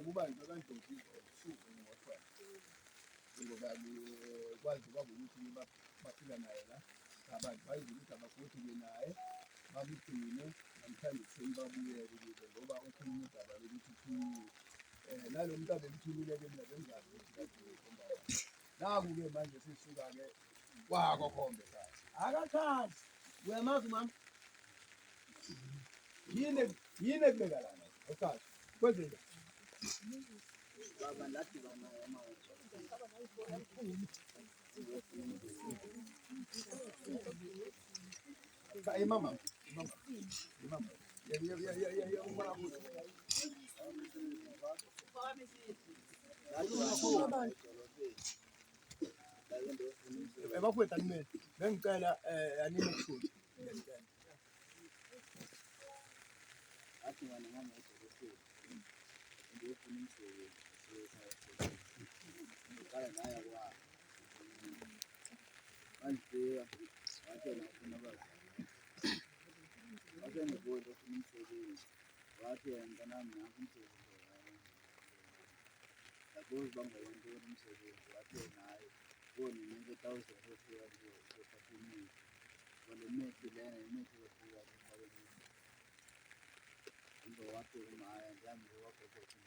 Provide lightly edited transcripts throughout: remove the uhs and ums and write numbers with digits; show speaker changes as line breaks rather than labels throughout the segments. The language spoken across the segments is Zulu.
kubantu akandosi usuku ngothwa ngoba kwazi kwabo ukuthi bafika naye la abantu bayizi ukuthi abagoduke naye babigcine namhlanje senibabuye ukuze ngoba ukhulume indaba lokuthi ukhulule nalo muntu abemthululeke mina bengazi ukuthi kakhomba naku-ke manje sisuka-ke kwakokhombe kahle akakhazi uyamazi mama yini ekubeka lana okazi kwenzeka baba lathi bana mama bafowethu animele bengicela anime ukushutha ngiyacela athi wena mama udokotela ngiyofuna umsebenzi kaya naye kwa manje watshela ufuna abazali watshela ukuthi ufuna umsebenzi wathi yena nami nakho umsebenzi yabo bangayonto umsebenzi wathi naye wona nje 1000 ofika nje efathini wale methi lena imethi yofika emhlabeni ndo wathi umaya njani wakho ukuthi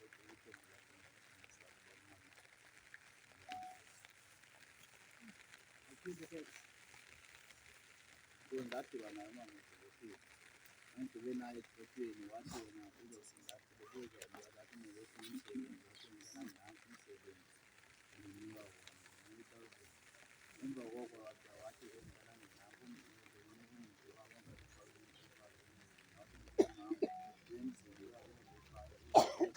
ngeke ngathi bana mama ngikufika angibe naye ekhotweni wathi wena uzosingathi ukuze ngathi ngeke umsebenzi wathi ngizama nansi umsebenzi nginika wona emva koko wathi ngizama nansi umsebenzi wabo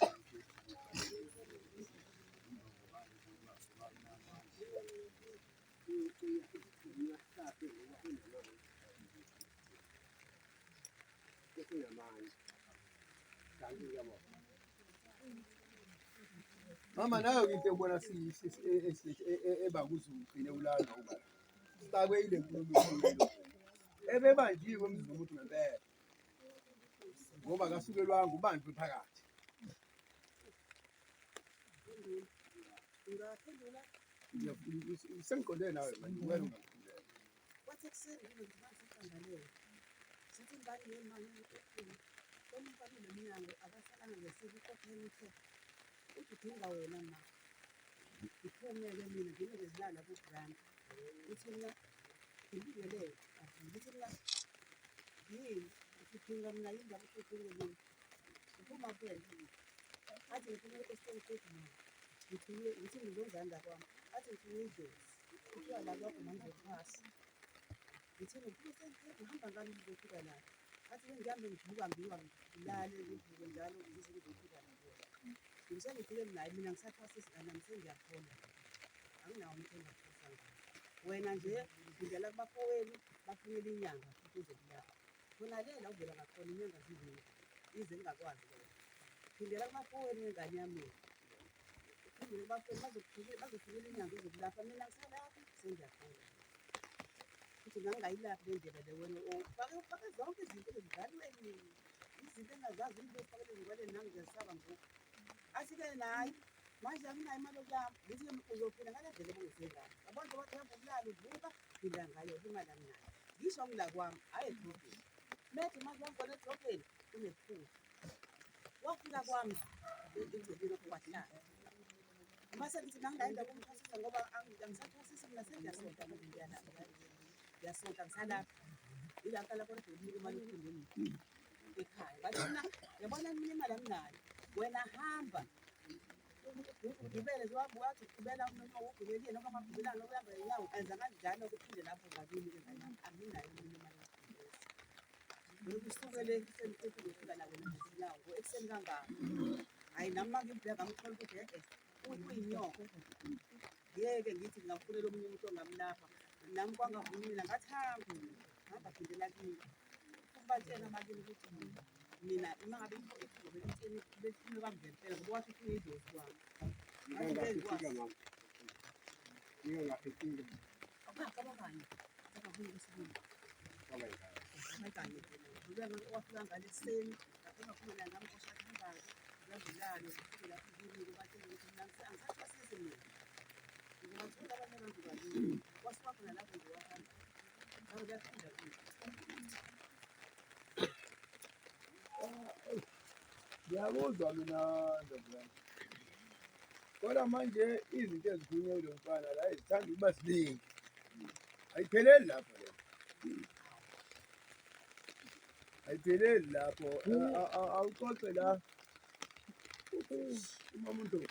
mama nayo into ebona ebakuzugcine ulana uba sifakwe ile nkulumo ebebanjiwe emzini umuntu ngempela ngoba kasukelwanga ubanjwe phakathi sengiqonde nawe manje wena ungaqondela
wathi ekuseni ngizokubangalela sithi ngani yemali yokuphila komfana nomnyango abasalanga ngesibukhokhela uthe udinga wena ma iphumele mina ngizilala ku-grant uthi mina ngibingelele uthi mina yini udinga mina yini ngabe udinga mina uphuma kwena athi ngifuna esitokweni mina ngithi ngizozanda kwami athi ngifuna idlozi kuthiwa la kwakho mangizophasa ngithi ngihamba ngani ngizofika la athi ngihambe ngivuka ngilale ngivuke njalo ngize ngizofika la ngisengifike naye mina ngisaphasisa nami sengiyakhona anginawo umuntu engaphasa wena nje ngidlela kubafowenu bafunela inyanga ukuze kulapha khona lela uvela ngakhona inyanga zivile ize ngingakwazi wena phindela kubafowenu ngengane yami phindela kubafowenu bazofunela inyanga ezokulapha mina ngisalapha sengiyakhona ukuthi ngangayilaphi le ndlela le wena ufake zonke izinto ezivalweni izinto engazazi into efakele ezingwaleni nami ngiyasaba ngoku athi-ke nayi manje anginayo imali yokulapha ngithi uzophila ngale ndlela obungisengayo abantu bathi hamba ukulala uvuka phila ngayo imali anginayo ngisho ngila kwami hhayi edrobheni methi manje wangibona edrobheni kunephutha wafika kwami endleleni okwahlala mase ngithi nanginayo indawo yokumthwasisa ngoba angisathwasisi mina sengiyasonta manje ngiyasonta ngisalapha ila ngihlala khona edolini imali ephindeni ekhaya bathi mina yabona mina imali anginayo wena hamba ugibele nje wabuya athi ugibela noma ugibelile noma ungagibelanga ukuhamba ngenyawo enza kanjalo kuphinde lapho ngakini engane yami anginayo mina imali usuke le ekuseni ufika la wena ngezinyawo ekuseni kangaka hhayi nami uma ngibheka ngithola ukuthi kuyinyoko ngeke ngithi ngingafunela omunye umuntu ongamlapha nami kwangavumile ngathi hamba phindela kimi ubatshena abakini ukuthi mina uma ngabe befuna bami ngempela ngoba wathi ufuna idlozi kwami akabakanye akavuni esibili abakanye wafika ngale ekuseni ngaphuma nami koshaka badlale kuphela izilimi batshele ukuthi mina angisathi basize mina ngibathola abanye abantu kalula kwasuka khona lapho nje wahamba ngabe bayafunda kuhle.
Ngiyakuzwa mina ndodana, kodwa manje izinto ezikhulunywa kulo mfana la zithanda ukuba ziningi, ayipheleli lapho le, ayipheleli lapho. Awucoce la umama uNdlovu.